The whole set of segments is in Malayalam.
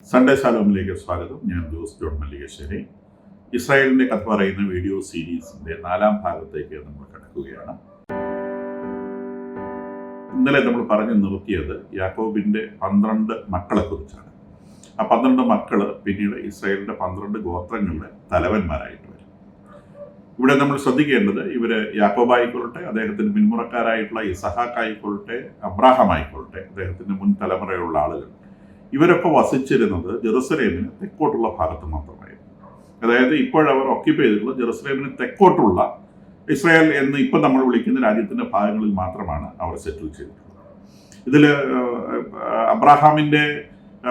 സൺഡേ ശാലോമിലേക്ക് സ്വാഗതം. ഞാൻ ജോസ് ജോൺ മല്ലികശ്ശേരി. ഇസ്രായേലിൻ്റെ കഥ പറയുന്ന വീഡിയോ സീരീസിൻ്റെ 4ാം ഭാഗത്തേക്ക് നമ്മൾ കടക്കുകയാണ്. ഇന്നലെ നമ്മൾ പറഞ്ഞു നിർത്തിയത് യാക്കോബിൻ്റെ 12 മക്കളെക്കുറിച്ചാണ്. ആ 12 മക്കൾ പിന്നീട് ഇസ്രായേലിൻ്റെ 12 ഗോത്രങ്ങളുടെ തലവന്മാരായിട്ട് വരും. ഇവിടെ നമ്മൾ ശ്രദ്ധിക്കേണ്ടത് ഇവർ യാക്കോബ് ആയിക്കൊള്ളട്ടെ, അദ്ദേഹത്തിൻ്റെ പിന്മുറക്കാരായിട്ടുള്ള ഇസഹാക്ക് ആയിക്കൊള്ളട്ടെ, അബ്രാഹാം ആയിക്കൊള്ളട്ടെ, അദ്ദേഹത്തിൻ്റെ മുൻ തലമുറയുള്ള ആളുകൾ, ഇവരൊക്കെ വസിച്ചിരുന്നത് ജെറുസലേമിന് തെക്കോട്ടുള്ള ഭാഗത്ത് മാത്രമായിരുന്നു. അതായത് ഇപ്പോഴവർ ഓക്യുപ്പൈ ചെയ്തിട്ടുള്ള ജെറുസലേമിന് തെക്കോട്ടുള്ള ഇസ്രായേൽ എന്ന് ഇപ്പം നമ്മൾ വിളിക്കുന്ന രാജ്യത്തിൻ്റെ ഭാഗങ്ങളിൽ മാത്രമാണ് അവർ സെറ്റിൽ ചെയ്തിട്ടുള്ളത്. ഇതിൽ അബ്രാഹാമിൻ്റെ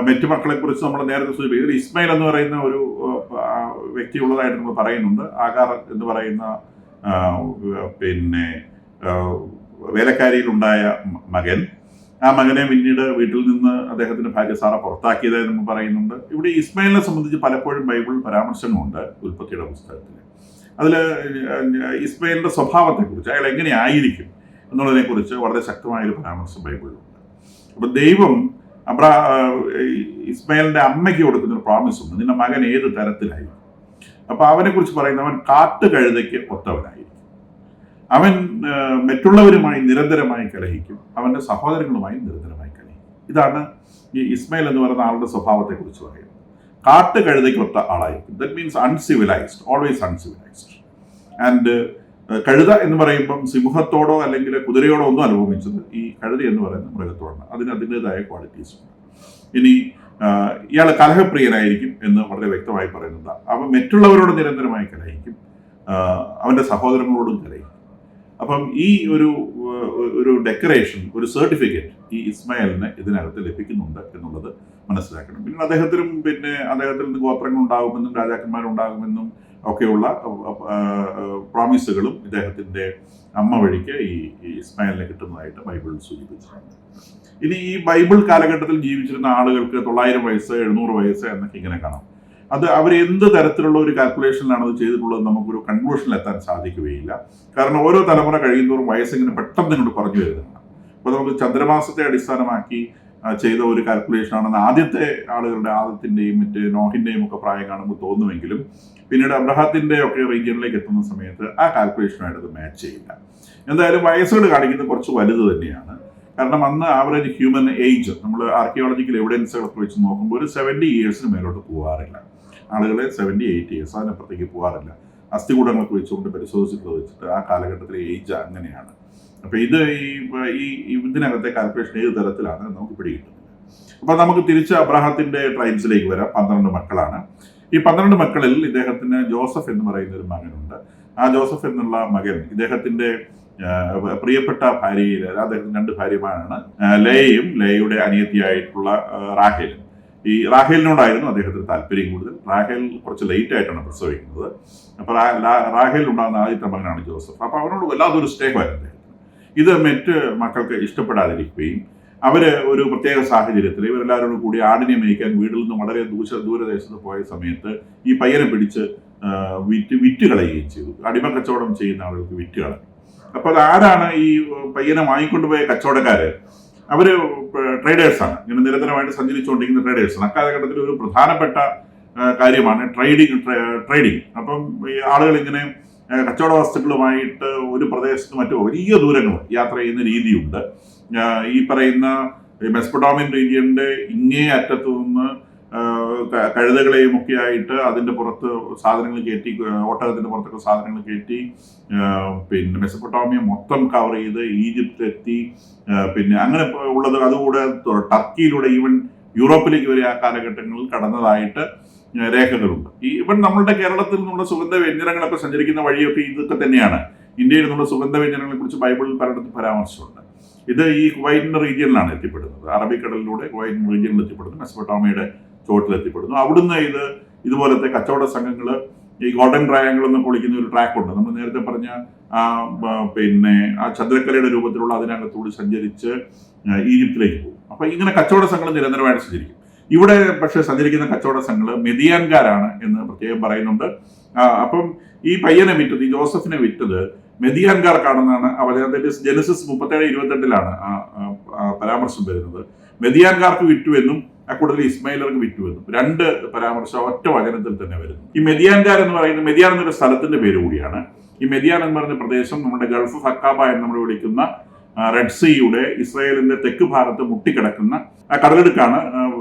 മറ്റു മക്കളെക്കുറിച്ച് നമ്മൾ നേരത്തെ സൂചിപ്പിക്കും. ഇതിൽ ഇസ്മായിൽ എന്ന് പറയുന്ന ഒരു വ്യക്തി ഉള്ളതായിട്ട് നമ്മൾ പറയുന്നുണ്ട്. ആഗാർ എന്ന് പറയുന്ന വേലക്കാരിയിലുണ്ടായ മകൻ, ആ മകനെ പിന്നീട് വീട്ടിൽ നിന്ന് അദ്ദേഹത്തിന്റെ ഭാര്യ സാറ പുറത്താക്കിയതായി നമ്മൾ പറയുന്നുണ്ട്. ഇവിടെ ഇസ്മായിലിനെ സംബന്ധിച്ച് പലപ്പോഴും ബൈബിളിൽ പരാമർശങ്ങളുണ്ട് ഉൽപ്പത്തിയുടെ പുസ്തകത്തിൽ. അതിൽ ഇസ്മായിലിന്റെ സ്വഭാവത്തെക്കുറിച്ച്, അയാൾ എങ്ങനെയായിരിക്കും എന്നുള്ളതിനെക്കുറിച്ച് വളരെ ശക്തമായൊരു പരാമർശം ബൈബിളിലുണ്ട്. അപ്പം ദൈവം ഇസ്മായിലിന്റെ അമ്മയ്ക്ക് കൊടുക്കുന്നൊരു പ്രോമിസ് ഉണ്ട്, നിന്റെ മകൻ ഏത് തരത്തിലായിരിക്കും. അപ്പം അവനെക്കുറിച്ച് പറയുന്നത് അവൻ കാട്ടുകഴുതയ്ക്ക് ഒത്തവനായിരിക്കും, അവൻ മറ്റുള്ളവരുമായി നിരന്തരമായി കലഹിക്കും, അവൻ്റെ സഹോദരങ്ങളുമായി നിരന്തരമായി കലഹിക്കും. ഇതാണ് ഈ ഇസ്മായിൽ എന്ന് പറയുന്ന ആളുടെ സ്വഭാവത്തെക്കുറിച്ച് പറയുന്നത്. കാട്ടുകഴുതയ്ക്കൊത്ത ആളായിരിക്കും. That means uncivilised, always uncivilised. And കഴുത എന്ന് പറയുമ്പം സിംഹത്തോടോ അല്ലെങ്കിൽ കുതിരയോടോ ഒന്നും അനുഭവിച്ചത്, ഈ കഴുത എന്ന് പറയുന്ന മൃഗത്തോടാണ്. അതിന് അതിൻ്റെതായ ക്വാളിറ്റീസ് ഉണ്ട്. ഇനി ഇയാൾ കലഹപ്രിയനായിരിക്കും എന്ന് വളരെ വ്യക്തമായി പറയുന്നത്. അവൻ മറ്റുള്ളവരോട് നിരന്തരമായി കലഹിക്കും, അവൻ്റെ സഹോദരങ്ങളോടും കലഹിക്കും. അപ്പം ഈ ഒരു ഡെക്കറേഷൻ, ഒരു സർട്ടിഫിക്കറ്റ് ഈ ഇസ്മായിലിന് ഇതിനകത്ത് ലഭിക്കുന്നുണ്ട് എന്നുള്ളത് മനസ്സിലാക്കണം. പിന്നെ അദ്ദേഹത്തിൽ നിന്ന് ഗോത്രങ്ങൾ ഉണ്ടാകുമെന്നും രാജാക്കന്മാരുണ്ടാകുമെന്നും ഒക്കെയുള്ള പ്രോമിസുകളും ഇദ്ദേഹത്തിൻ്റെ അമ്മ വഴിക്ക് ഈ ഇസ്മായിലിന് കിട്ടുന്നതായിട്ട് ബൈബിളിൽ സൂചിപ്പിച്ചിട്ടുണ്ട്. ഇനി ഈ ബൈബിൾ കാലഘട്ടത്തിൽ ജീവിച്ചിരുന്ന ആളുകൾക്ക് 900 വയസ്സ് 700 വയസ്സ് എന്നൊക്കെ ഇങ്ങനെ കാണാം. അത് അവർ എന്ത് തരത്തിലുള്ള ഒരു കാൽക്കുലേഷനിലാണ് അത് ചെയ്തിട്ടുള്ളത് നമുക്കൊരു കൺക്ലൂഷനിൽ എത്താൻ സാധിക്കുകയില്ല. കാരണം ഓരോ തലമുറ കഴിയുന്നതോറും വയസ്സിങ്ങനെ പെട്ടെന്ന് ഇങ്ങോട്ട് കുറഞ്ഞു വരുന്നതാണ്. അപ്പോൾ നമുക്ക് ചന്ദ്രമാസത്തെ അടിസ്ഥാനമാക്കി ചെയ്ത ഒരു കാൽക്കുലേഷനാണെന്ന് ആദ്യത്തെ ആളുകളുടെ ആദത്തിൻ്റെയും നോഹിൻ്റെയും ഒക്കെ പ്രായം കാണുമ്പോൾ തോന്നുമെങ്കിലും പിന്നീട് അബ്രഹാത്തിൻ്റെ ഒക്കെ റീജിയനിലേക്ക് എത്തുന്ന സമയത്ത് ആ കാൽക്കുലേഷനായിട്ട് അത് മാച്ച് ചെയ്യില്ല. എന്തായാലും വയസ്സുകൾ കാണിക്കുന്നത് കുറച്ച് വലുത് തന്നെയാണ്. കാരണം അന്ന് ആവറേജ് ഹ്യൂമൻ ഏജ് നമ്മൾ ആർക്കിയോളജിക്കൽ എവിഡൻസുകളൊക്കെ വെച്ച് നോക്കുമ്പോൾ ഒരു 70 ഇയേഴ്സിന് മേലോട്ട് പോകാറില്ല. ആളുകളെ 70-80 ഇയേഴ്സ് അതിനപ്പുറത്തേക്ക് പോകാറില്ല. അസ്ഥികൂടങ്ങളൊക്കെ വെച്ചുകൊണ്ട് പരിശോധിച്ചിട്ട് വെച്ചിട്ട് ആ കാലഘട്ടത്തിലെ ഏജ് അങ്ങനെയാണ്. അപ്പോൾ ഇത് ഇതിനകത്തെ കാൽക്കുലേഷൻ ഏത് തരത്തിലാണ് നമുക്ക് പിടികിട്ടുന്നത്. അപ്പോൾ നമുക്ക് തിരിച്ച് അബ്രഹാത്തിൻ്റെ ട്രൈബ്സിലേക്ക് വരാം. 12 മക്കളാണ്. ഈ 12 മക്കളിൽ ഇദ്ദേഹത്തിന് ജോസഫ് എന്ന് പറയുന്ന ഒരു മകനുണ്ട്. ആ ജോസഫ് എന്നുള്ള മകൻ ഇദ്ദേഹത്തിൻ്റെ പ്രിയപ്പെട്ട ഭാര്യയിൽ, അദ്ദേഹത്തിന് 2 ഭാര്യമാരാണ്, ലേയയും ലേയുടെ അനിയത്തിയായിട്ടുള്ള റാഹേലും. ഈ റാഹേലിനോടായിരുന്നു അദ്ദേഹത്തിന് താല്പര്യം കൂടുതൽ. റാഹേൽ കുറച്ച് ലേറ്റ് ആയിട്ടാണ് പ്രസവിക്കുന്നത്. അപ്പോൾ റാഹേലിനുണ്ടാകുന്ന ആദ്യത്തെ മകനാണ് ജോസഫ്. അപ്പോൾ അവനോട് വല്ലാതൊരു സ്നേഹമായിരുന്നു അദ്ദേഹത്തിന്. ഇത് മറ്റ് മക്കൾക്ക് ഇഷ്ടപ്പെടാതിരിക്കുകയും അവർ ഒരു പ്രത്യേക സാഹചര്യത്തിൽ ഇവരെല്ലാവരോടും കൂടി ആടിനെ മേയ്ക്കാൻ വീട്ടിൽ നിന്ന് വളരെ ദൂരദേശത്ത് പോയ സമയത്ത് ഈ പയ്യനെ പിടിച്ച് വിറ്റ് കളയുകയും ചെയ്തു. അടിമ കച്ചവടം ചെയ്യുന്ന ആളുകൾക്ക് വിറ്റ് കളഞ്ഞു. അപ്പോൾ അതാരാണ് ഈ പയ്യനെ വാങ്ങിക്കൊണ്ടുപോയ കച്ചവടക്കാര്? അവർ ട്രേഡേഴ്സാണ്, ഇങ്ങനെ നിരന്തരമായിട്ട് സഞ്ചരിച്ചുകൊണ്ടിരിക്കുന്ന ട്രേഡേഴ്സാണ്. അക്കാലഘട്ടത്തിൽ ഒരു പ്രധാനപ്പെട്ട കാര്യമാണ് ട്രേഡിങ്. അപ്പം ഈ ആളുകൾ ഇങ്ങനെ കച്ചവട വസ്തുക്കളുമായിട്ട് ഒരു പ്രദേശത്ത് മറ്റു വലിയ ദൂരങ്ങൾ യാത്ര ചെയ്യുന്ന രീതിയുണ്ട്. ഈ പറയുന്ന മെസ്പൊട്ടോമിയൻ റീജിയന്റെ ഇങ്ങേ അറ്റത്തു നിന്ന് കഴുതകളെയും ഒക്കെ ആയിട്ട് അതിൻ്റെ പുറത്ത് സാധനങ്ങൾ കയറ്റി, ഒട്ടകത്തിൻ്റെ പുറത്തൊക്കെ സാധനങ്ങൾ കയറ്റി മെസപ്പൊട്ടോമിയ മൊത്തം കവർ ചെയ്ത് ഈജിപ്തിലെത്തി. അങ്ങനെ ഉള്ളത് അതുകൂടെ ടർക്കിയിലൂടെ ഈവൻ യൂറോപ്പിലേക്ക് വരെ ആ കാലഘട്ടങ്ങളിൽ കടന്നതായിട്ട് രേഖകളുണ്ട്. ഈവൻ നമ്മളുടെ കേരളത്തിൽ നിന്നുള്ള സുഗന്ധ വ്യഞ്ജനങ്ങളൊക്കെ സഞ്ചരിക്കുന്ന വഴിയൊക്കെ ഇതൊക്കെ തന്നെയാണ്. ഇന്ത്യയിൽ നിന്നുള്ള സുഗന്ധ വ്യഞ്ജനങ്ങളെ കുറിച്ച് ബൈബിളിൽ പലയിടത്തും പരാമർശമുണ്ട്. ഇത് ഈ കുവൈറ്റിൻ്റെ റീജിയനിലാണ് എത്തിപ്പെടുന്നത്. അറബിക്കടലിലൂടെ കുവൈറ്റ് റീജിയനിൽ എത്തിപ്പെടുന്നു, മെസപ്പൊട്ടോമിയയുടെ ചോട്ടിലെത്തിപ്പെടുന്നു. അവിടുന്ന് ഇതുപോലത്തെ കച്ചവട സംഘങ്ങൾ ഈ ഗോൾഡൻ ട്രയാങ്കിൾ എന്നൊക്കെ വിളിക്കുന്ന ഒരു ട്രാക്കുണ്ട്. നമ്മൾ നേരത്തെ പറഞ്ഞ ആ ചന്ദ്രക്കലയുടെ രൂപത്തിലുള്ള അതിനകത്തൂടി സഞ്ചരിച്ച് ഈജിപ്തിലേക്ക് പോകും. അപ്പോൾ ഇങ്ങനെ കച്ചവട സംഘങ്ങൾ നിരന്തരമായിട്ട് സഞ്ചരിക്കും. ഇവിടെ പക്ഷേ സഞ്ചരിക്കുന്ന കച്ചവട സംഘങ്ങൾ മെദിയാൻകാരാണ് എന്ന് പ്രത്യേകം പറയുന്നുണ്ട്. അപ്പം ഈ പയ്യനെ വിറ്റത്, ഈ ജോസഫിനെ വിറ്റത് മെദിയാൻകാർക്കാണെന്നാണ് ജെനസിസ് 37:28 പരാമർശം വരുന്നത്. മെദിയാൻകാർക്ക് വിറ്റുവെന്നും അക്കൂട്ടത്തിൽ ഇസ്മായിലർക്ക് വിറ്റുവെന്നും രണ്ട് പരാമർശം ഒറ്റ വചനത്തിൽ തന്നെ വരുന്നു. ഈ മെദിയാൻകാർ എന്ന് പറയുന്നത്, മെദിയാൻ എന്നൊരു സ്ഥലത്തിന്റെ പേര് കൂടിയാണ്. ഈ മെദിയാൻ എന്ന് പറയുന്ന പ്രദേശം നമ്മുടെ ഗൾഫ് ഓഫ് അക്കാബ എന്ന് നമ്മൾ വിളിക്കുന്ന റെഡ് സീയുടെ ഇസ്രായേലിന്റെ തെക്ക് ഭാഗത്ത് മുട്ടിക്കിടക്കുന്ന കടലെടുക്കാണ്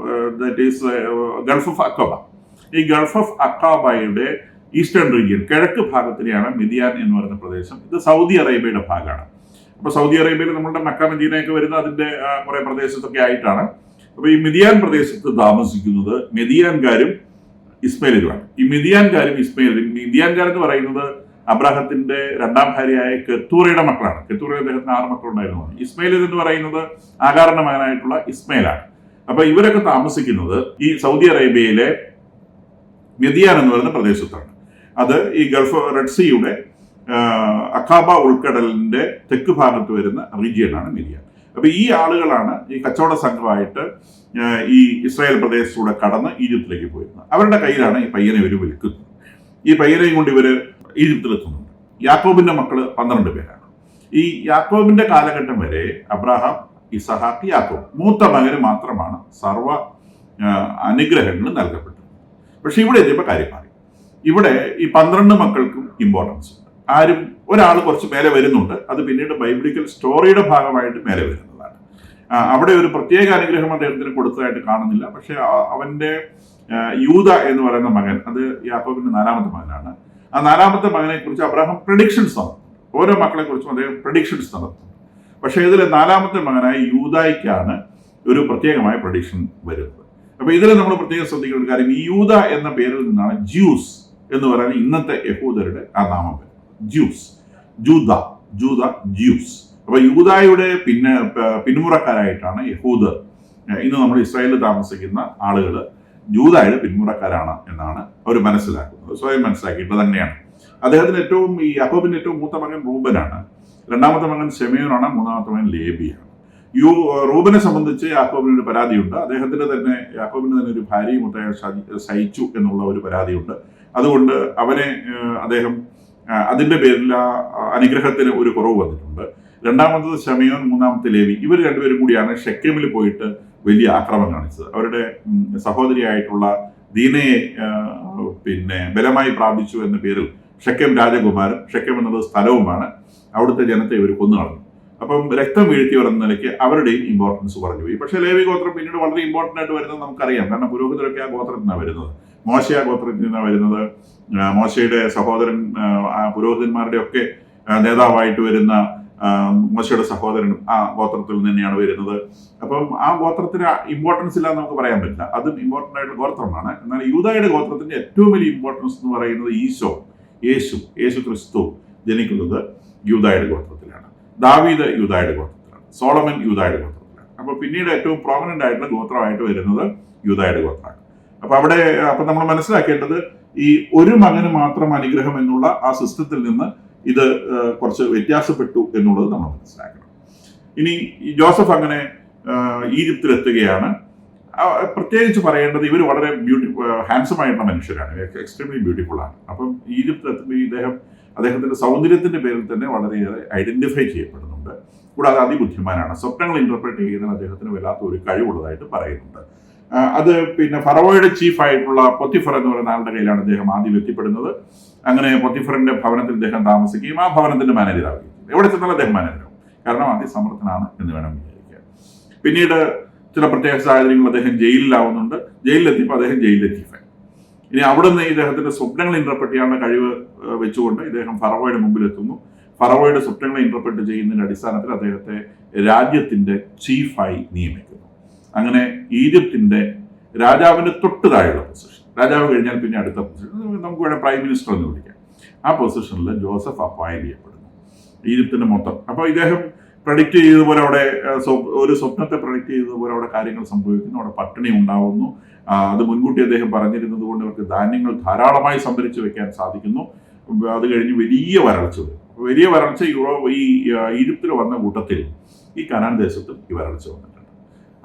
ദാറ്റ് ഈസ് ഗൾഫ് ഓഫ് അക്കാബ. ഈ ഗൾഫ് ഓഫ് അക്കാബയുടെ ഈസ്റ്റേൺ റീജിയൻ, കിഴക്ക് ഭാഗത്തിനെയാണ് മെദിയാൻ എന്ന് പറയുന്ന പ്രദേശം. ഇത് സൗദി അറേബ്യയുടെ ഭാഗമാണ്. അപ്പോൾ സൗദി അറേബ്യയിൽ നമ്മളുടെ മക്ക മദീനയൊക്കെ വരുന്ന അതിന്റെ കുറെ പ്രദേശത്തൊക്കെ ആയിട്ടാണ്. അപ്പോൾ ഈ മെദിയാൻ പ്രദേശത്ത് താമസിക്കുന്നത് മെദിയാൻകാരും ഇസ്മായിലരുമാണ്. ഈ മെദിയാൻകാരും ഇസ്മായിലരും, മെദിയാൻകാർ എന്ന് പറയുന്നത് അബ്രാഹത്തിന്റെ രണ്ടാം ഭാര്യയായ കെത്തൂറയുടെ മക്കളാണ്. കെത്തൂറ അദ്ദേഹത്തിന് 6 മക്കളുണ്ടായിരുന്നു. ഇസ്മായിൽ എന്ന് പറയുന്നത് ആകാറിന്റെ മകനായിട്ടുള്ള ഇസ്മായിലാണ്. അപ്പൊ ഇവരൊക്കെ താമസിക്കുന്നത് ഈ സൗദി അറേബ്യയിലെ മെദിയാൻ എന്ന് പറയുന്ന പ്രദേശത്താണ്. അത് ഈ ഗൾഫ് റെഡ് സീയുടെ അഖാബ ഉൾക്കടലിന്റെ തെക്ക് ഭാഗത്ത് വരുന്ന റീജിയനാണ് മെദിയാൻ. അപ്പൊ ഈ ആളുകളാണ് ഈ കച്ചവട സംഘമായിട്ട് ഈ ഇസ്രായേൽ പ്രദേശത്തൂടെ കടന്ന് ഈജിപ്തിലേക്ക് പോയിരുന്നത്. അവരുടെ കയ്യിലാണ് ഈ പയ്യനെ ഇവർ വിൽക്കുന്നത്. ഈ പയ്യനെയും കൊണ്ട് ഇവര് ഈജിപ്തിലെത്തുന്നുണ്ട്. യാക്കോബിന്റെ മക്കള് 12 പേരാണ്. ഈ യാക്കോബിന്റെ കാലഘട്ടം വരെ അബ്രാഹാം, ഇസഹാക്ക്, യാക്കോബ് മൂത്ത മകന് മാത്രമാണ് സർവ്വ അനുഗ്രഹങ്ങൾ നൽകപ്പെട്ടത്. പക്ഷെ ഇവിടെ എത്തിയപ്പോൾ കാര്യം മാറി. ഇവിടെ ഈ 12 മക്കൾക്കും ഇമ്പോർട്ടൻസ് ഉണ്ട്. ആരും ഒരാൾ കുറച്ച് മേലെ വരുന്നുണ്ട്. അത് പിന്നീട് ബൈബിളിക്കൽ സ്റ്റോറിയുടെ ഭാഗമായിട്ട് മേലെ വരുന്നതാണ്. അവിടെ ഒരു പ്രത്യേക അനുഗ്രഹം അദ്ദേഹത്തിന് കൊടുത്തതായിട്ട് കാണുന്നില്ല. പക്ഷെ അവന്റെ യൂദ എന്ന് പറയുന്ന മകൻ, അത് യാക്കോബിന്റെ 4ാമത്തെ മകനാണ്. ആ 4ാമത്തെ മകനെ കുറിച്ച് അബ്രാഹാം പ്രഡിക്ഷൻസ് നടത്തും. ഓരോ മക്കളെ കുറിച്ചും അദ്ദേഹം പ്രഡിക്ഷൻസ് നടത്തും. പക്ഷെ ഇതിൽ 4ാമത്തെ മകനായ യൂദായ്ക്കാണ് ഒരു പ്രത്യേകമായ പ്രഡിക്ഷൻ വരുന്നത്. അപ്പൊ ഇതിൽ നമ്മൾ പ്രത്യേകം ശ്രദ്ധിക്കുന്ന ഒരു കാര്യം, ഈ യൂദ എന്ന പേരിൽ നിന്നാണ് ജ്യൂസ് എന്ന് പറയുന്ന ഇന്നത്തെ യഹൂദരുടെ ആ നാമം വരുന്നത്. ജ്യൂസ്, ജൂത, ജ്യൂസ്. അപ്പൊ യൂദായുടെ പിന്മുറക്കാരായിട്ടാണ് യഹൂദർ. ഇന്ന് നമ്മൾ ഇസ്രായേലിൽ താമസിക്കുന്ന ആളുകൾ ജൂദായുടെ പിന്മുറക്കാരാണ് എന്നാണ് അവർ മനസ്സിലാക്കുന്നത്. സ്വയം മനസ്സിലാക്കിയിട്ട് തന്നെയാണ്. അദ്ദേഹത്തിന് ഈ യാക്കോബിന്റെ ഏറ്റവും മൂത്ത മകൻ റൂബനാണ്. 2ാമത്തെ മകൻ ശെമയോനാണ്. 3ാമത്തെ മകൻ ലേബിയാണ്. റൂബനെ സംബന്ധിച്ച് യാക്കോബിന് ഒരു പരാതിയുണ്ട്. യാക്കോബിന് തന്നെ ഒരു ഭാര്യയും സഹിച്ചു എന്നുള്ള ഒരു പരാതിയുണ്ട്. അതുകൊണ്ട് അവനെ അദ്ദേഹം അതിന്റെ പേരിൽ അനുഗ്രഹത്തിന് ഒരു കുറവ് വന്നിട്ടുണ്ട്. 2ാമത്തത് ശെമയോൻ, 3ാമത്തെ ലേവി. ഇവർ രണ്ടുപേരും കൂടിയാണ് ഷെക്കേമിൽ പോയിട്ട് വലിയ ആക്രമണം കാണിച്ചത്. അവരുടെ സഹോദരിയായിട്ടുള്ള ദീനയെ ബലമായി പ്രാപിച്ചു എന്ന പേരിൽ ഷെക്കേം രാജകുമാരൻ, ഷെക്കേം എന്നത് സ്ഥലവുമാണ്, അവിടുത്തെ ജനത്തെ ഇവർ കൊന്നുകളഞ്ഞു. അപ്പം രക്തം വീഴ്ത്തിയവർ എന്ന നിലയ്ക്ക് അവരുടെയും ഇമ്പോർട്ടൻസ് കുറഞ്ഞു പോയി. പക്ഷേ ലേവി ഗോത്രം പിന്നീട് വളരെ ഇമ്പോർട്ടൻ്റ് ആയിട്ട് വരുന്നത് നമുക്കറിയാം. കാരണം പുരോഹിതരൊക്കെ ആ ഗോത്രത്തിൽ നിന്നാണ് വരുന്നത്. മോശ ആ ഗോത്രത്തിൽ നിന്നാണ് വരുന്നത്. മോശയുടെ സഹോദരൻ, പുരോഹിതന്മാരുടെ ഒക്കെ നേതാവായിട്ട് വരുന്ന മോശയുടെ സഹോദരനും ആ ഗോത്രത്തിൽ നിന്ന് തന്നെയാണ് വരുന്നത്. അപ്പം ആ ഗോത്രത്തിന് ഇമ്പോർട്ടൻസ് ഇല്ലാന്ന് നമുക്ക് പറയാൻ പറ്റില്ല. അതും ഇമ്പോർട്ടൻ്റ് ആയിട്ടുള്ള ഗോത്രമാണ്. എന്നാൽ യൂദായുടെ ഗോത്രത്തിന്റെ ഏറ്റവും വലിയ ഇമ്പോർട്ടൻസ് എന്ന് പറയുന്നത് യേശു ക്രിസ്തു ജനിക്കുന്നത് യൂദായുടെ ഗോത്രത്തിലാണ്. ദാവീദ് യൂദായുടെ ഗോത്രത്തിലാണ്. സോളമൻ യൂദായുടെ ഗോത്രത്തിലാണ്. അപ്പൊ പിന്നീട് ഏറ്റവും പ്രോമിനന്റ് ആയിട്ടുള്ള ഗോത്രമായിട്ട് വരുന്നത് യൂദായുടെ ഗോത്രമാണ്. അപ്പൊ നമ്മൾ മനസ്സിലാക്കേണ്ടത് ഈ ഒരു മകന് മാത്രം അനുഗ്രഹം എന്നുള്ള ആ സിസ്റ്റത്തിൽ നിന്ന് ഇത് കുറച്ച് വ്യത്യാസപ്പെട്ടു എന്നുള്ളത് നമ്മൾ മനസ്സിലാക്കണം. ഇനി ജോസഫ് അങ്ങനെ ഈജിപ്തിലെത്തുകയാണ്. പ്രത്യേകിച്ച് പറയേണ്ടത്, ഇവർ വളരെ ഹാൻസം ആയിട്ടുള്ള മനുഷ്യരാണ്, എക്സ്ട്രീംലി ബ്യൂട്ടിഫുൾ ആണ്. അപ്പം ഈജിപ്തിലെത്തുമ്പോൾ അദ്ദേഹത്തിന്റെ സൗന്ദര്യത്തിന്റെ പേരിൽ തന്നെ വളരെയേറെ ഐഡന്റിഫൈ ചെയ്യപ്പെടുന്നുണ്ട്. കൂടാതെ അതിബുദ്ധിമാനാണ്. സ്വപ്നങ്ങൾ ഇന്റർപ്രറ്റ് ചെയ്യുന്നതിന് അദ്ദേഹത്തിന് വല്ലാത്ത ഒരു കഴിവുള്ളതായിട്ട് പറയുന്നുണ്ട്. അത് ഫറവോയുടെ ചീഫായിട്ടുള്ള പൊത്തിഫർ എന്ന് പറയുന്ന ആളുടെ കയ്യിലാണ് അദ്ദേഹം ആദ്യം എത്തിപ്പെടുന്നത്. അങ്ങനെ പൊത്തിഫറിന്റെ ഭവനത്തിൽ അദ്ദേഹം താമസിക്കുകയും ആ ഭവനത്തിന്റെ മാനേജറാവുകയും. എവിടെ ചെന്നാലും അദ്ദേഹം മാനേജറാവും. കാരണം അതിസമർത്ഥനാണ് എന്ന് വേണം വിചാരിക്കുക. പിന്നീട് ചില പ്രത്യേക സാഹചര്യങ്ങൾ അദ്ദേഹം ജയിലിലാവുന്നുണ്ട്. ജയിലിലെത്തിയപ്പോൾ അദ്ദേഹം ജയിലിലെ ചീഫായി. ഇനി അവിടെ നിന്ന് ഇദ്ദേഹത്തിന്റെ സ്വപ്നങ്ങൾ ഇന്റർപ്രറ്റ് ചെയ്യാനുള്ള കഴിവ് വെച്ചുകൊണ്ട് ഇദ്ദേഹം ഫറവോയുടെ മുമ്പിലെത്തുന്നു. ഫറവോയുടെ സ്വപ്നങ്ങളെ ഇന്റർപ്രറ്റ് ചെയ്യുന്നതിന്റെ അടിസ്ഥാനത്തിൽ അദ്ദേഹത്തെ രാജ്യത്തിന്റെ ചീഫായി നിയമിക്കുന്നു. അങ്ങനെ ഈജിപ്തിന്റെ രാജാവിന്റെ തൊട്ട് താഴെയുള്ള പൊസിഷൻ, രാജാവ് കഴിഞ്ഞാൽ പിന്നെ അടുത്ത പൊസിഷൻ, നമുക്ക് വേണേൽ പ്രൈം മിനിസ്റ്റർ എന്ന് വിളിക്കാം, ആ പൊസിഷനിൽ ജോസഫ് അപ്പോയിന്റ് ചെയ്യപ്പെടുന്നു ഈജിപ്തിന്റെ മൊത്തം. അപ്പോൾ ഇദ്ദേഹം പ്രഡിക്റ്റ് ചെയ്തതുപോലെ അവിടെ ഒരു സ്വപ്നത്തെ പ്രഡിക്റ്റ് ചെയ്തതുപോലെ അവിടെ കാര്യങ്ങൾ സംഭവിക്കുന്നു. അവിടെ പട്ടിണി ഉണ്ടാവുന്നു. അത് മുൻകൂട്ടി അദ്ദേഹം പറഞ്ഞിരുന്നത് കൊണ്ട് അവർക്ക് ധാന്യങ്ങൾ ധാരാളമായി സംഭരിച്ചു വെക്കാൻ സാധിക്കുന്നു. അത് കഴിഞ്ഞ് വലിയ വരൾച്ച വരും. വലിയ വരൾച്ച ഈ ഈജിപ്തിൽ വന്ന കൂട്ടത്തിൽ ഈ കനാൻ ദേശത്തും ഈ വരൾച്ച വന്നിട്ടുണ്ട്.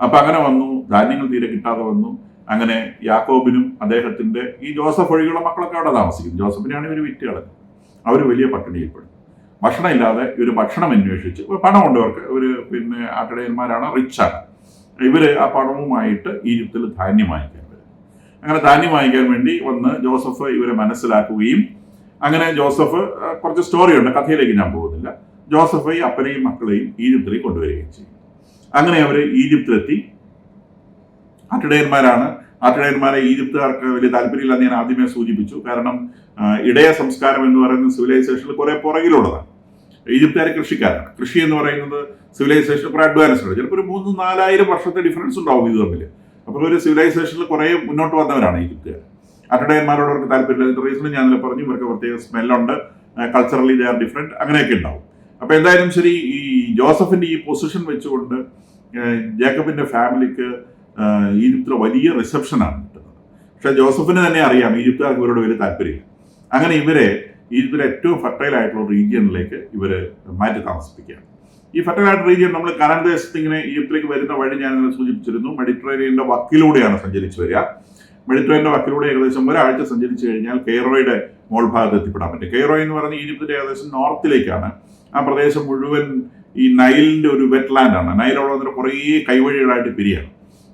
അപ്പൊ അങ്ങനെ വന്നു, ധാന്യങ്ങൾ തീരെ കിട്ടാതെ വന്നു. അങ്ങനെ യാക്കോബിനും അദ്ദേഹത്തിന്റെ ഈ ജോസഫ് ഒഴികെയുള്ള മക്കളൊക്കെ അവിടെ താമസിക്കുന്നു. ജോസഫിനെയാണ് ഇവർ വിറ്റ് കളഞ്ഞത്. അവർ വലിയ പട്ടിണിയിൽപ്പെടും. ഭക്ഷണം ഇല്ലാതെ ഇവർ ഭക്ഷണം അന്വേഷിച്ച്, പണമുണ്ട് അവർക്ക്, ഒരു ആട്ടിടയന്മാരാണ്, റിച്ചാണ്. ഇവർ ആ പണവുമായിട്ട് ഈജിപ്തിൽ ധാന്യം വാങ്ങിക്കാൻ വരും. അങ്ങനെ ധാന്യം വാങ്ങിക്കാൻ വേണ്ടി വന്ന് ജോസഫ് ഇവരെ മനസ്സിലാക്കുകയും അങ്ങനെ ജോസഫ്, കുറച്ച് സ്റ്റോറിയുണ്ട്, കഥയിലേക്ക് ഞാൻ പോകുന്നില്ല, ജോസഫ് ഈ അപ്പനെയും മക്കളെയും ഈജിപ്തിലേക്ക് കൊണ്ടുവരികയും ചെയ്യും. അങ്ങനെ അവർ ഈജിപ്തിലെത്തി. ആട്ടിടയന്മാരാണ്. ആട്ടിടയന്മാരെ ഈജിപ്തുകാർക്ക് വലിയ താല്പര്യമില്ലെന്ന് ഞാൻ ആദ്യമേ സൂചിപ്പിച്ചു. കാരണം ഇടയ സംസ്കാരം എന്ന് പറയുന്ന സിവിലൈസേഷനിൽ കുറെ പുറകിലുള്ളതാണ്. ഈജിപ്തുകാർ കൃഷിക്കാരാണ്. കൃഷി എന്ന് പറയുന്നത് സിവിലൈസേഷൻ കുറെ അഡ്വാൻസ്ഡ് ആണ്. ചിലപ്പോൾ ഒരു 3,000-4,000 വർഷത്തെ ഡിഫറൻസ് ഉണ്ടാവും ഇത് തമ്മിൽ. അപ്പോൾ ഒരു സിവിലൈസേഷനിൽ കുറെ മുന്നോട്ട് വന്നവരാണ് ഈജിപ്തുകാർ. ആട്ടിടയന്മാരോട് അവർക്ക് താല്പര്യമില്ല. റീസൺ ഞാൻ പറഞ്ഞു, ഇവർക്ക് പ്രത്യേക സ്മെല്ലുണ്ട്, കൾച്ചറലി ദേ ആർ ഡിഫറെന്റ്, അങ്ങനെയൊക്കെ ഉണ്ടാവും. അപ്പൊ എന്തായാലും ശരി, ഈ ജോസഫിന്റെ ഈ പൊസിഷൻ വെച്ചുകൊണ്ട് ജേക്കബിന്റെ ഫാമിലിക്ക് ഈജിപ്തിലെ വലിയ റിസപ്ഷനാണ് കിട്ടുന്നത്. പക്ഷെ ജോസഫിന് തന്നെ അറിയാം ഈജിപ്തുകാർക്ക് ഇവരോട് വലിയ താല്പര്യമില്ല. അങ്ങനെ ഇവരെ ഈജിപ്തിലെ ഏറ്റവും ഫെർട്ടൈൽ ആയിട്ടുള്ള റീജിയനിലേക്ക് ഇവര് മാറ്റി താമസിപ്പിക്കുകയാണ്. ഈ ഫെർട്ടൈൽ ആയിട്ട് റീജിയൻ നമ്മൾ കനാൻ ദേശത്ത് ഇങ്ങനെ ഈജിപ്തിലേക്ക് വരുന്ന വഴി ഞാൻ ഇന്നലെ സൂചിപ്പിച്ചിരുന്നു. മെഡിറ്ററേനിയന്റെ വക്കിലൂടെയാണ് സഞ്ചരിച്ചു വരിക. മെഡിറ്ററേനിയന്റെ വക്കിലൂടെ ഏകദേശം ഒരാഴ്ച സഞ്ചരിച്ചു കഴിഞ്ഞാൽ കെയ്റോയുടെ മോൾ ഭാഗത്ത് എത്തിപ്പെടാൻ പറ്റും. കെയ്റോ എന്ന് പറഞ്ഞ ഈജിപ്തിന്റെ ഏകദേശം നോർത്തിലേക്കാണ്. ആ പ്രദേശം മുഴുവൻ ഈ നൈലിന്റെ ഒരു വെറ്റ്ലാൻഡ് ആണ്. നൈലുള്ള കുറേ കൈവഴികളായിട്ട് പിരിയാണ്.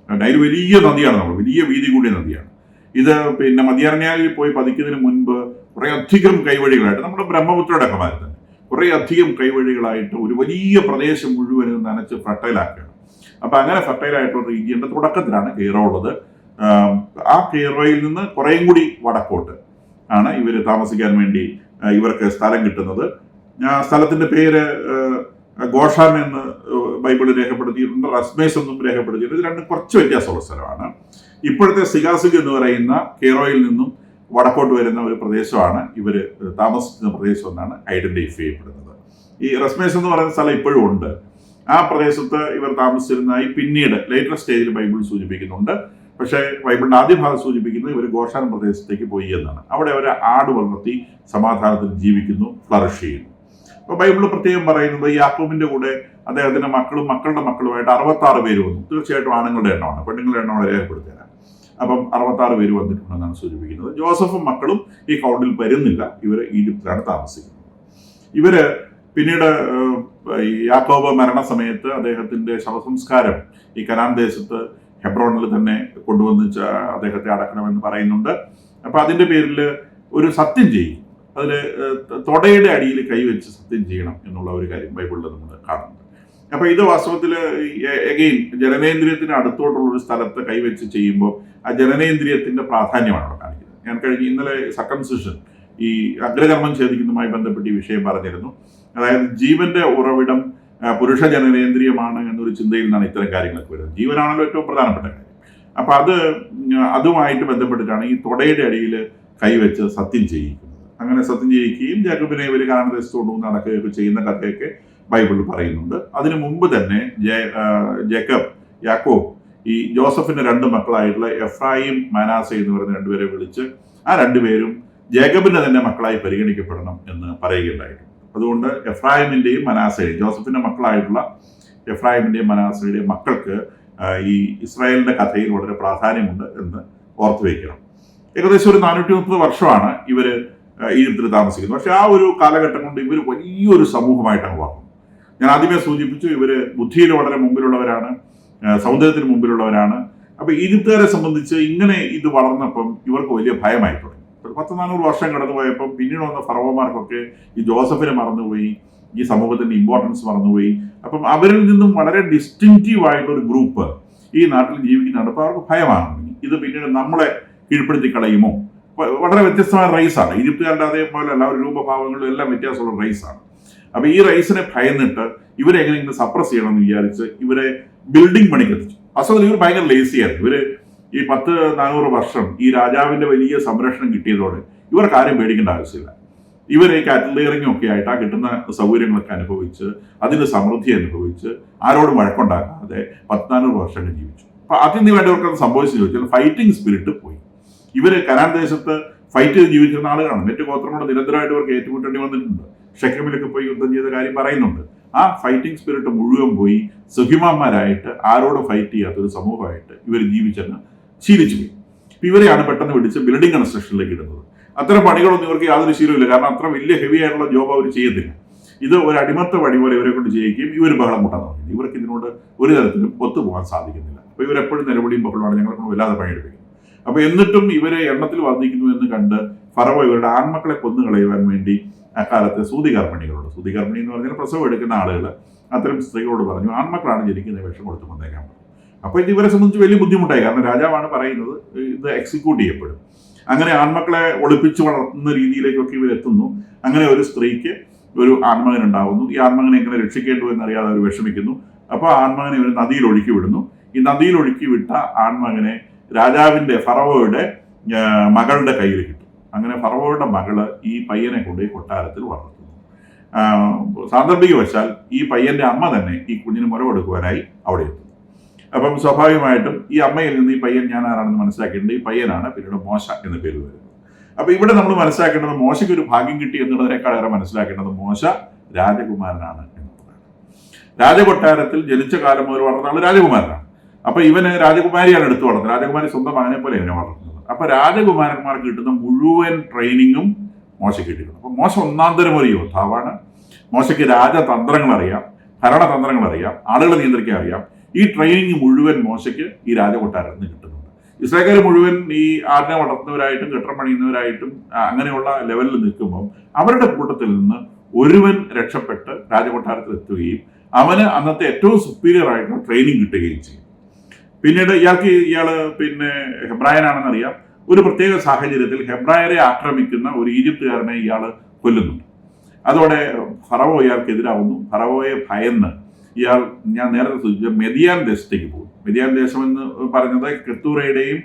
നൈൽ വലിയ നദിയാണ്, നമ്മൾ വലിയ വീതി കൂടിയ നദിയാണ് ഇത്. പിന്നെ മധ്യാർണ്യാലിൽ പോയി പതിക്കുന്നതിന് മുൻപ് കുറെ അധികം കൈവഴികളായിട്ട്, നമ്മുടെ ബ്രഹ്മപുത്രയുടെ ഒക്കെ മാതിരി തന്നെ കുറെ അധികം കൈവഴികളായിട്ട് ഒരു വലിയ പ്രദേശം മുഴുവനും നനച്ച് ഫെർട്ടൈലാക്കുകയാണ്. അപ്പൊ അങ്ങനെ ഫെർട്ടൈലായിട്ടുള്ള റീജിയന്റെ തുടക്കത്തിലാണ് കെയ്റോ ഉള്ളത്. ആ കെയ്റോയിൽ നിന്ന് കുറേയും കൂടി വടക്കോട്ട് ആണ് ഇവര് താമസിക്കാൻ വേണ്ടി ഇവർക്ക് സ്ഥലം കിട്ടുന്നത്. സ്ഥലത്തിന്റെ പേര് ഗോഷാൻ എന്ന് ബൈബിളിൽ രേഖപ്പെടുത്തിയിട്ടുണ്ട്, റസ്മേസ് എന്നും രേഖപ്പെടുത്തിയിട്ടുണ്ട്. ഇത് രണ്ടും കുറച്ച് വ്യത്യാസമുള്ള സ്ഥലമാണ്. ഇപ്പോഴത്തെ സിഗാസിഗ് എന്ന് പറയുന്ന കെയ്റോയിൽ നിന്നും വടക്കോട്ട് വരുന്ന ഒരു പ്രദേശമാണ് ഇവര് താമസിക്കുന്ന പ്രദേശം എന്നാണ് ഐഡന്റിഫൈ ചെയ്യപ്പെടുന്നത്. ഈ റസ്മേസ് എന്ന് പറയുന്ന സ്ഥലം ഇപ്പോഴും ഉണ്ട്. ആ പ്രദേശത്ത് ഇവർ താമസിച്ചിരുന്നതായി പിന്നീട് ലേറ്റർ സ്റ്റേജിൽ ബൈബിൾ സൂചിപ്പിക്കുന്നുണ്ട്. പക്ഷേ ബൈബിളിന്റെ ആദ്യ ഭാഗം സൂചിപ്പിക്കുന്നത് ഇവർ ഗോഷാൻ പ്രദേശത്തേക്ക് പോയി എന്നാണ്. അവിടെ അവർ ആട് വളർത്തി സമാധാനത്തിൽ ജീവിക്കുന്നു, ഫ്ലറിഷ് ചെയ്യുന്നു. അപ്പൊ ബൈബിൾ പ്രത്യേകം പറയുന്നത് യാക്കോബിന്റെ കൂടെ അദ്ദേഹത്തിന്റെ മക്കളും മക്കളുടെ മക്കളുമായിട്ട് 66 പേര് വന്നു. തീർച്ചയായിട്ടും ആണുങ്ങളുടെ എണ്ണമാണ്, പെണ്ണുങ്ങളുടെ എണ്ണമാണ് രേഖപ്പെടുത്തുക. അപ്പം 66 പേര് വന്നിട്ടുണ്ടെന്നാണ് സൂചിപ്പിക്കുന്നത്. ജോസഫും മക്കളും ഈ കൗണ്ടിൽ വരുന്നില്ല. ഇവര് ഈജിപ്തിലാണ് താമസിക്കുന്നത്. ഇവര് പിന്നീട് യാക്കോബ് മരണസമയത്ത് അദ്ദേഹത്തിന്റെ ശവസംസ്കാരം ഈ കനാൻ ദേശത്ത് ഹെബ്രോണിൽ തന്നെ കൊണ്ടുവന്ന് അദ്ദേഹത്തെ അടക്കണമെന്ന് പറയുന്നുണ്ട്. അപ്പൊ അതിന്റെ പേരിൽ ഒരു സത്യം ചെയ്യും. അതിൽ തൊടയുടെ അടിയിൽ കൈവച്ച് സത്യം ചെയ്യണം എന്നുള്ള ഒരു കാര്യം ബൈബിളിൽ നമ്മൾ കാണുന്നുണ്ട്. അപ്പൊ ഇത് വാസ്തവത്തിൽ എഗെയിൻ ജനനേന്ദ്രിയത്തിന് അടുത്തോട്ടുള്ള ഒരു സ്ഥലത്ത് കൈവച്ച് ചെയ്യുമ്പോൾ ആ ജനനേന്ദ്രിയത്തിന്റെ പ്രാധാന്യമാണ് അവിടെ കാണിക്കുന്നത്. ഞാൻ ഇന്നലെ സർക്കംസിഷൻ, ഈ അഗ്രകർമ്മം ഛേദിക്കുന്നതുമായി ബന്ധപ്പെട്ട് ഈ വിഷയം പറഞ്ഞിരുന്നു. അതായത് ജീവന്റെ ഉറവിടം പുരുഷ ജനനേന്ദ്രിയമാണ് എന്നൊരു ചിന്തയിൽ നിന്നാണ് ഇത്തരം കാര്യങ്ങളൊക്കെ വരുന്നത്. ജീവനാണല്ലോ ഏറ്റവും പ്രധാനപ്പെട്ട കാര്യം. അപ്പൊ അതുമായിട്ട് ബന്ധപ്പെട്ടിട്ടാണ് ഈ തൊടയുടെ അടിയിൽ കൈവച്ച് സത്യം ചെയ്യിക്കുന്നത്. അങ്ങനെ സത്യം ചെയ്യിക്കുകയും ജേക്കബിനെ ഇവർ കനാൻ ദേശത്ത് കൊണ്ടുവന്ന് നടക്കുകയൊക്കെ ചെയ്യുന്ന കഥയൊക്കെ ബൈബിളിൽ പറയുന്നുണ്ട്. അതിനു മുമ്പ് തന്നെ യാക്കോബ് ഈ ജോസഫിന്റെ 2 മക്കളായിട്ടുള്ള എഫ്രായിം, മനാസെ എന്ന് പറയുന്ന 2 പേരെ വിളിച്ച് ആ 2 പേരും ജേക്കബിന്റെ തന്നെ മക്കളായി പരിഗണിക്കപ്പെടണം എന്ന് പറയുകയുണ്ടായിരുന്നു. അതുകൊണ്ട് എഫ്രായിമിന്റെയും മനാസയുടെയും, ജോസഫിന്റെ മക്കളായിട്ടുള്ള എഫ്രായിമിന്റെയും മനാസയുടെയും മക്കൾക്ക് ഈ ഇസ്രായേലിന്റെ കഥയിൽ വളരെ പ്രാധാന്യമുണ്ട് എന്ന് ഓർത്തു വയ്ക്കണം. ഏകദേശം ഒരു 430 വർഷമാണ് ഇവര് ഈജിപ്തിൽ താമസിക്കുന്നത്. പക്ഷെ ആ ഒരു കാലഘട്ടം കൊണ്ട് ഇവർ വലിയൊരു സമൂഹമായിട്ടാണ് വളർന്നത്. ഞാൻ ആദ്യമേ സൂചിപ്പിച്ചു, ഇവര് ബുദ്ധിയിൽ വളരെ മുമ്പിലുള്ളവരാണ്, സൗന്ദര്യത്തിന് മുമ്പിലുള്ളവരാണ്. അപ്പൊ ഈജിപ്തുകാരെ സംബന്ധിച്ച് ഇങ്ങനെ ഇത് വളർന്നപ്പം ഇവർക്ക് വലിയ ഭയമായി തുടങ്ങി. 100-400 വർഷം കടന്നുപോയപ്പം പിന്നീട് വന്ന ഫറവോമാർക്കൊക്കെ ഈ ജോസഫിനെ മറന്നുപോയി, ഈ സമൂഹത്തിന്റെ ഇമ്പോർട്ടൻസ് മറന്നുപോയി. അപ്പം അവരിൽ നിന്നും വളരെ ഡിസ്റ്റിങ്റ്റീവ് ആയിട്ടൊരു ഗ്രൂപ്പ് ഈ നാട്ടിൽ ജീവിക്കുന്നുണ്ട്. അപ്പൊ അവർക്ക് ഭയമാണ്, ഇത് പിന്നീട് നമ്മളെ കീഴ്പ്പെടുത്തി കളയുമോ. വളരെ വ്യത്യസ്തമായ റൈസാണ് ഈജിപ്തുകാരുടെ, അതേപോലെ അല്ല, ഒരു രൂപഭാവങ്ങളും എല്ലാം വ്യത്യാസമുള്ള റൈസാണ്. അപ്പൊ ഈ റൈസിനെ ഭയന്നിട്ട് ഇവരെ എങ്ങനെയെങ്കിലും സപ്രസ് ചെയ്യണം എന്ന് വിചാരിച്ച് ഇവരെ ബിൽഡിംഗ് പണിക്ക് എത്തിച്ചു. അസൽ ഇവർ ഭയങ്കര ലേസിയായിരുന്നു. ഇവര് ഈ 100-400 വർഷം ഈ രാജാവിന്റെ വലിയ സംരക്ഷണം കിട്ടിയതോടെ ഇവർക്ക് ആരും പേടിക്കേണ്ട ആവശ്യമില്ല. ഇവർ ഈ കാറ്റൽ ലെയറിംഗും ഒക്കെ ആയിട്ട് ആ കിട്ടുന്ന സൗകര്യങ്ങളൊക്കെ അനുഭവിച്ച് അതിന്റെ സമൃദ്ധി അനുഭവിച്ച് ആരോടും വഴക്കുണ്ടാക്കാതെ 100-400 വർഷങ്ങൾ ജീവിച്ചു. അപ്പൊ അതിന് വേണ്ടവർക്ക് അത് സംഭവിച്ചു ചോദിച്ചാൽ ഫൈറ്റിംഗ് സ്പിരിറ്റ് പോയി. ഇവര് കനാൻ ദേശത്ത് ഫൈറ്റ് ചെയ്ത് ജീവിച്ചിരുന്ന ആളുകളാണ്. മറ്റു ഗോത്രങ്ങളോട് നിരന്തരമായിട്ട് ഇവർക്ക് ഏറ്റുമുട്ടേണ്ടി വന്നിട്ടുണ്ട്. ഷെഖമിലൊക്കെ പോയി യുദ്ധം ചെയ്ത കാര്യം പറയുന്നുണ്ട്. ആ ഫൈറ്റിംഗ് സ്പിരിറ്റ് മുഴുവൻ പോയി സുഖിമാന്മാരായിട്ട് ആരോടും ഫൈറ്റ് ചെയ്യാത്തൊരു സമൂഹമായിട്ട് ഇവർ ജീവിച്ചെന്ന് ശീലിച്ചു പോയി. ഇവരെയാണ് പെട്ടെന്ന് പിടിച്ച് ബിൽഡിംഗ് കൺസ്ട്രക്ഷനിലേക്ക് ഇടുന്നത്. അത്തരം പണികളൊന്നും ഇവർക്ക് യാതൊരു ശീലമില്ല. കാരണം അത്ര വലിയ ഹെവി ആയിട്ടുള്ള ജോബ് അവർ ചെയ്യത്തില്ല. ഇത് ഒരു അടിമത്ത വഴി പോലെ ഇവരെ കൊണ്ട് ചെയ്യിക്കുകയും ഇവർ ബഹളം കൂട്ടാൻ തുടങ്ങി. ഇവർക്ക് ഇതിനോട് ഒരു തരത്തിലും ഒത്തുപോകാൻ സാധിക്കുന്നില്ല. അപ്പോൾ ഇവരെപ്പോഴും നിലവിളിയും ബഹളമാണ്, ഞങ്ങളെ കൊണ്ട് വല്ലാതെ പണിയെടുപ്പിക്കുന്നത്. അപ്പോൾ എന്നിട്ടും ഇവരെ എണ്ണത്തിൽ വർദ്ധിക്കുന്നു എന്ന് കണ്ട് ഫറവോ ഇവരുടെ ആൺമക്കളെ കൊന്നുകളയുവാൻ വേണ്ടി അക്കാലത്ത് സൂതികർമ്മിണികളോട്, സൂതികർമ്മിണി എന്ന് പറഞ്ഞാൽ പ്രസവം എടുക്കുന്ന ആളുകൾ, അത്തരം സ്ത്രീകളോട് പറഞ്ഞു ആൺമക്കളാണ് ജനിക്കുന്ന വിഷം കൊടുത്ത് കൊന്നേക്കാൻ പറഞ്ഞു. അപ്പോൾ ഇത് ഇവരെ സംബന്ധിച്ച് വലിയ ബുദ്ധിമുട്ടായി. കാരണം രാജാവാണ് പറയുന്നത്, ഇത് എക്സിക്യൂട്ട് ചെയ്യപ്പെടും. അങ്ങനെ ആൺമക്കളെ ഒളിപ്പിച്ച് വളർത്തുന്ന രീതിയിലേക്കൊക്കെ ഇവരെത്തുന്നു. അങ്ങനെ ഒരു സ്ത്രീക്ക് ഒരു ആൺമകൻ ഉണ്ടാവുന്നു. ഈ ആൺമകനെ എങ്ങനെ രക്ഷിക്കേണ്ടു എന്നറിയാതെ അവർ വിഷമിക്കുന്നു. അപ്പോൾ ആൺമകനെ ഇവർ നദിയിൽ ഒഴുക്കി വിടുന്നു. ഈ നദിയിൽ ഒഴുക്കി വിട്ട ആൺമകനെ രാജാവിൻ്റെ ഫറവോയുടെ മകളുടെ കയ്യിൽ കിട്ടും. അങ്ങനെ ഫറവോയുടെ മകള് ഈ പയ്യനെ കൊണ്ട് കൊട്ടാരത്തിൽ വളർത്തുന്നു. സാന്ദർഭികവശാൽ ഈ പയ്യന്റെ അമ്മ തന്നെ ഈ കുഞ്ഞിന് മുല കൊടുക്കുവാനായി അവിടെ എത്തുന്നു. അപ്പം സ്വാഭാവികമായിട്ടും ഈ അമ്മയിൽ നിന്ന് ഈ പയ്യൻ ഞാൻ ആരാണെന്ന് മനസ്സിലാക്കിയിട്ടുണ്ട്. ഈ പയ്യനാണ് പിന്നീട് മോശ എന്ന പേര് വരുന്നത്. അപ്പൊ ഇവിടെ നമ്മൾ മനസ്സിലാക്കേണ്ടത് മോശയ്ക്ക് ഒരു ഭാഗ്യം കിട്ടി എന്നുള്ളതിനേക്കാളേറെ മനസ്സിലാക്കേണ്ടത് മോശ രാജകുമാരനാണ് എന്നുള്ളതാണ്. രാജകൊട്ടാരത്തിൽ ജനിച്ച കാലം മുതൽ വളർന്ന ആൾ രാജകുമാരനാണ്. അപ്പൊ ഇവന് രാജകുമാരിയാണ് എടുത്തു വളർത്തുന്നത്. രാജകുമാരി സ്വന്തം മകനെ പോലെ ഇവനെ വളർത്തുന്നത്. അപ്പൊ രാജകുമാരന്മാർക്ക് കിട്ടുന്ന മുഴുവൻ ട്രെയിനിങ്ങും മോശയ്ക്ക് കിട്ടിയിട്ടുണ്ട്. അപ്പൊ മോശ ഒന്നാന്തരം ഒരു യോദ്ധാവാണ്. മോശയ്ക്ക് രാജതന്ത്രങ്ങൾ അറിയാം, ഭരണതന്ത്രങ്ങൾ അറിയാം, ആളുകളെ നിയന്ത്രിക്കാൻ അറിയാം. ഈ ട്രെയിനിങ് മുഴുവൻ മോശയ്ക്ക് ഈ രാജകൊട്ടാരത്തിൽ നിന്ന് കിട്ടുന്നുണ്ട്. ഇസ്രായേൽക്കാർ മുഴുവൻ ഈ ആടിനെ വളർത്തുന്നവരായിട്ടും കെട്ടിടം പണിയുന്നവരായിട്ടും അങ്ങനെയുള്ള ലെവലിൽ നിൽക്കുമ്പോൾ അവരുടെ കൂട്ടത്തിൽ നിന്ന് ഒരുവൻ രക്ഷപ്പെട്ട് രാജകൊട്ടാരത്തിൽ എത്തുകയും അവന് അന്നത്തെ ഏറ്റവും സുപ്പീരിയർ ആയിട്ടുള്ള ട്രെയിനിങ് കിട്ടുകയും ചെയ്യും. പിന്നീട് ഇയാള് പിന്നെ ഹെബ്രായനാണെന്നറിയാം. ഒരു പ്രത്യേക സാഹചര്യത്തിൽ ഹെബ്രായരെ ആക്രമിക്കുന്ന ഒരു ഈജിപ്തുകാരനെ ഇയാൾ കൊല്ലുന്നുണ്ട്. അതോടെ ഫറവോ ഇയാൾക്കെതിരാവുന്നു. ഫറവോയെ ഭയന്ന് ഇയാൾ, ഞാൻ നേരത്തെ സൂചിപ്പിച്ച മെദിയാൻ ദേശത്തേക്ക് പോകും. മെദിയാൻ ദേശം എന്ന് പറഞ്ഞത് കെത്തൂറയുടെയും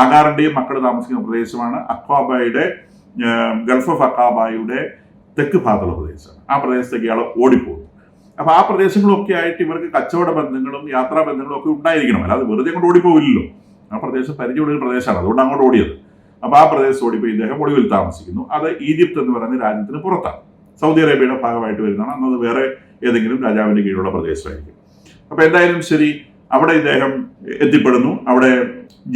ആഗാറിന്റെയും മക്കൾ താമസിക്കുന്ന പ്രദേശമാണ്. അഖാബയുടെ ഗൾഫ് ഓഫ് അഖാബയുടെ തെക്ക് ഭാഗത്തുള്ള പ്രദേശമാണ്. ആ പ്രദേശത്തേക്ക് ഇയാൾ ഓടിപ്പോകും. അപ്പൊ ആ പ്രദേശങ്ങളൊക്കെ ആയിട്ട് ഇവർക്ക് കച്ചവട ബന്ധങ്ങളും യാത്രാ ബന്ധങ്ങളും ഒക്കെ ഉണ്ടായിരിക്കണം. അല്ലാതെ വെറുതെ അങ്ങോട്ട് ഓടിപ്പോവില്ലല്ലോ. ആ പ്രദേശം പരിചയമുള്ള ഒരു പ്രദേശമാണ്, അതുകൊണ്ട് അങ്ങോട്ട് ഓടിയത്. അപ്പൊ ആ പ്രദേശത്ത് ഓടിപ്പോയി ഇദ്ദേഹം ഒളിവിൽ താമസിക്കുന്നു. അത് ഈജിപ്ത് എന്ന് പറയുന്ന രാജ്യത്തിന് പുറത്താണ്, സൗദി അറേബ്യയുടെ ഭാഗമായിട്ട് വരുന്നതാണ്. അന്നത് വേറെ ഏതെങ്കിലും രാജാവിന്റെ കീഴിലുള്ള പ്രദേശമായിരിക്കും. അപ്പൊ എന്തായാലും ശരി, അവിടെ ഇദ്ദേഹം എത്തിപ്പെടുന്നു. അവിടെ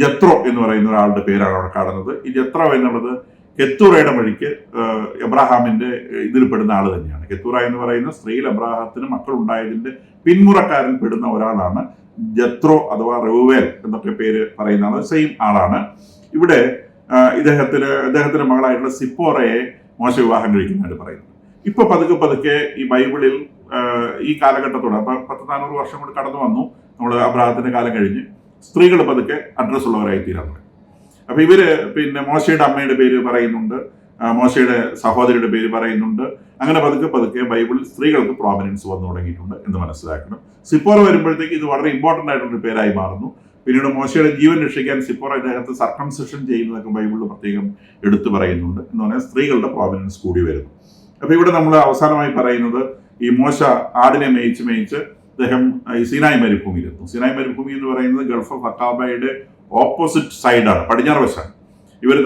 ജത്രോ എന്ന് പറയുന്ന ഒരാളുടെ പേരാണ് അവിടെ കാണുന്നത്. ഈ ജത്രോ എന്നുള്ളത് കെത്തൂറയുടെ വഴിക്ക് എബ്രാഹാമിന്റെ ഇതിൽപ്പെടുന്ന ആൾ തന്നെയാണ്. കെത്തൂറ എന്ന് പറയുന്ന സ്ത്രീയിൽ എബ്രാഹത്തിന് മക്കളുണ്ടായതിന്റെ പിന്മുറക്കാരിൽ പെടുന്ന ഒരാളാണ് ജത്രോ അഥവാ റെവുവേൽ എന്നൊക്കെ പേര് പറയുന്ന ആൾ. സെയിം ആളാണ്. ഇവിടെ ഇദ്ദേഹത്തിന്റെ മകളായിട്ടുള്ള സിപ്പോറയെ മോശ വിവാഹം കഴിക്കുന്നതായിട്ട് പറയുന്നത്. ഇപ്പൊ പതുക്കെ പതുക്കെ ഈ ബൈബിളിൽ ഈ കാലഘട്ടത്തോടെ 400 വർഷം കൊണ്ട് കടന്നു വന്നു. നമ്മൾ അബ്രാഹത്തിന്റെ കാലം കഴിഞ്ഞ് സ്ത്രീകൾ പതുക്കെ അഡ്രസ് ഉള്ളവരായി തീരാൻ തുടങ്ങി. അപ്പൊ ഇവര് പിന്നെ മോശയുടെ അമ്മയുടെ പേര് പറയുന്നുണ്ട്, മോശയുടെ സഹോദരിയുടെ പേര് പറയുന്നുണ്ട്. അങ്ങനെ പതുക്കെ പതുക്കെ ബൈബിളിൽ സ്ത്രീകൾക്ക് പ്രോമിനൻസ് വന്നു തുടങ്ങിയിട്ടുണ്ട് എന്ന് മനസ്സിലാക്കണം. സിപ്പോറ വരുമ്പോഴത്തേക്ക് ഇത് വളരെ ഇമ്പോർട്ടന്റ് ആയിട്ടുള്ള പേരായി മാറുന്നു. പിന്നീട് മോശയുടെ ജീവൻ രക്ഷിക്കാൻ സിപ്പോറ ഇദ്ദേഹത്തെ സർക്കംസിഷൻ ചെയ്യുന്നതൊക്കെ ബൈബിളിൽ പ്രത്യേകം എടുത്തു പറയുന്നുണ്ട്. എന്ന് പറഞ്ഞാൽ സ്ത്രീകളുടെ പ്രോമിനൻസ് കൂടി വരുന്നു. അപ്പൊ ഇവിടെ നമ്മൾ അവസാനമായി പറയുന്നത്, ഈ മോശ ആടിനെ മേയിച്ച് അദ്ദേഹം ഈ സിനായ് മരുഭൂമിയിലെത്തും. സിനായ് മരുഭൂമി എന്ന് പറയുന്നത് ഗൾഫ് ഓഫ് അഖാബയുടെ ഓപ്പോസിറ്റ് സൈഡാണ്, പടിഞ്ഞാറ് വശമാണ്. ഇവർ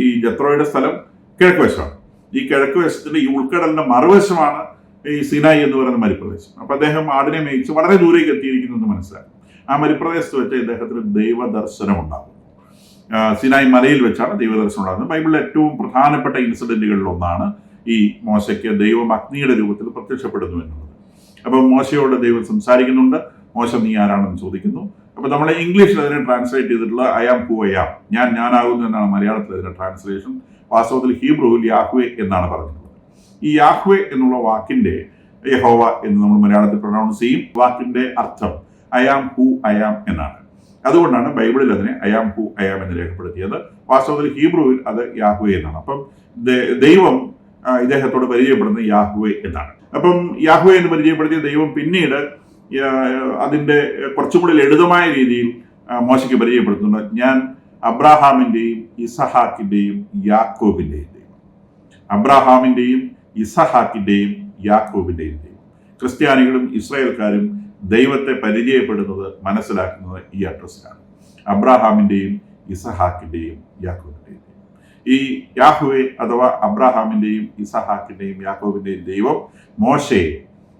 ഈ ജത്രോയുടെ സ്ഥലം കിഴക്ക് വശമാണ്. ഈ കിഴക്ക് വശത്തിന്റെ ഈ ഉൾക്കടലിന്റെ മറുവശമാണ് ഈ സിനായ് എന്ന് പറയുന്ന മരുപ്രദേശം. അപ്പൊ അദ്ദേഹം ആടിനെ മേയിച്ച് വളരെ ദൂരേക്ക് എത്തിയിരിക്കുന്നു എന്ന് മനസ്സിലാക്കും. ആ മരുപ്രദേശത്ത് വെച്ച് ഇദ്ദേഹത്തിന് ദൈവദർശനം ഉണ്ടാകും. സിനായ് മലയിൽ വെച്ചാണ് ദൈവദർശനം ഉണ്ടാകുന്നത്. ബൈബിളിലെ ഏറ്റവും പ്രധാനപ്പെട്ട ഇൻസിഡന്റുകളിൽ ഒന്നാണ് ഈ മോശയ്ക്ക് ദൈവം അഗ്നിയുടെ രൂപത്തിൽ പ്രത്യക്ഷപ്പെടുന്നു എന്നുള്ളത്. അപ്പൊ മോശയോട് ദൈവം സംസാരിക്കുന്നുണ്ട്. മോശ നീ ആരാണെന്ന് ചോദിക്കുന്നു. അപ്പൊ നമ്മൾ ഇംഗ്ലീഷിൽ അതിനെ ട്രാൻസ്ലേറ്റ് ചെയ്തിട്ടുള്ള I am who I am, ഞാനാകുന്നു എന്നാണ് മലയാളത്തിൽ അതിന്റെ ട്രാൻസ്ലേഷൻ. വാസ്തവത്തിൽ ഹീബ്രുവിൽ യാഹ്വേ എന്നാണ് പറഞ്ഞിട്ടുള്ളത്. ഈ യാഹ്വേ എന്നുള്ള വാക്കിന്റെ യഹോവ എന്ന് നമ്മൾ മലയാളത്തിൽ പ്രൊനൗൺസ് ചെയ്യും. വാക്കിന്റെ അർത്ഥം I am who I am എന്നാണ്. അതുകൊണ്ടാണ് ബൈബിളിൽ അതിനെ I am who I am എന്ന് രേഖപ്പെടുത്തിയത്. വാസ്തവത്തിൽ ഹീബ്രുവിൽ അത് യാഹ്വേ എന്നാണ്. അപ്പം ദൈവം ഇദ്ദേഹത്തോട് പരിചയപ്പെടുന്നത് യാഹ്വേ എന്നാണ്. അപ്പം യാഹ്വേ എന്ന് പരിചയപ്പെടുത്തിയ ദൈവം പിന്നീട് അതിന്റെ കുറച്ചും കൂടി ലളിതമായ രീതിയിൽ മോശയ്ക്ക് പരിചയപ്പെടുത്തുന്നുണ്ട്. ഞാൻ അബ്രാഹാമിന്റെയും ഇസഹാക്കിന്റെയും യാക്കോബിന്റെയും ദൈവം. അബ്രാഹാമിന്റെയും ഇസഹാക്കിന്റെയും യാക്കോബിന്റെയും ദൈവം. ക്രിസ്ത്യാനികളും ഇസ്രായേൽക്കാരും ദൈവത്തെ പരിചയപ്പെടുന്നത് മനസ്സിലാക്കുന്നത് ഈ അഡ്രസ്സിലാണ്. അബ്രാഹാമിന്റെയും ഇസഹാക്കിന്റെയും യാക്കോബിന്റെയും. ഈ യാഹ്വേ അഥവാ അബ്രാഹാമിന്റെയും ഇസഹാക്കിന്റെയും യാക്കോബിന്റെയും ദൈവം മോശയെ,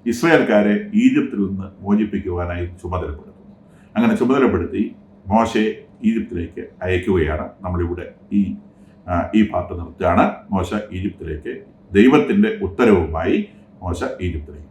ഇസ്രായേൽക്കാരെ ഈജിപ്തിൽ നിന്ന് മോചിപ്പിക്കുവാനായി ചുമതലപ്പെടുത്തുന്നു. അങ്ങനെ ചുമതലപ്പെടുത്തി മോശയെ ഈജിപ്തിലേക്ക് അയക്കുകയാണ്. നമ്മളിവിടെ ഈ പാട്ട് നിർത്തുകയാണ്. മോശ ഈജിപ്തിലേക്ക് ദൈവത്തിന്റെ ഉത്തരവുമായി മോശ ഈജിപ്തിലേക്ക്.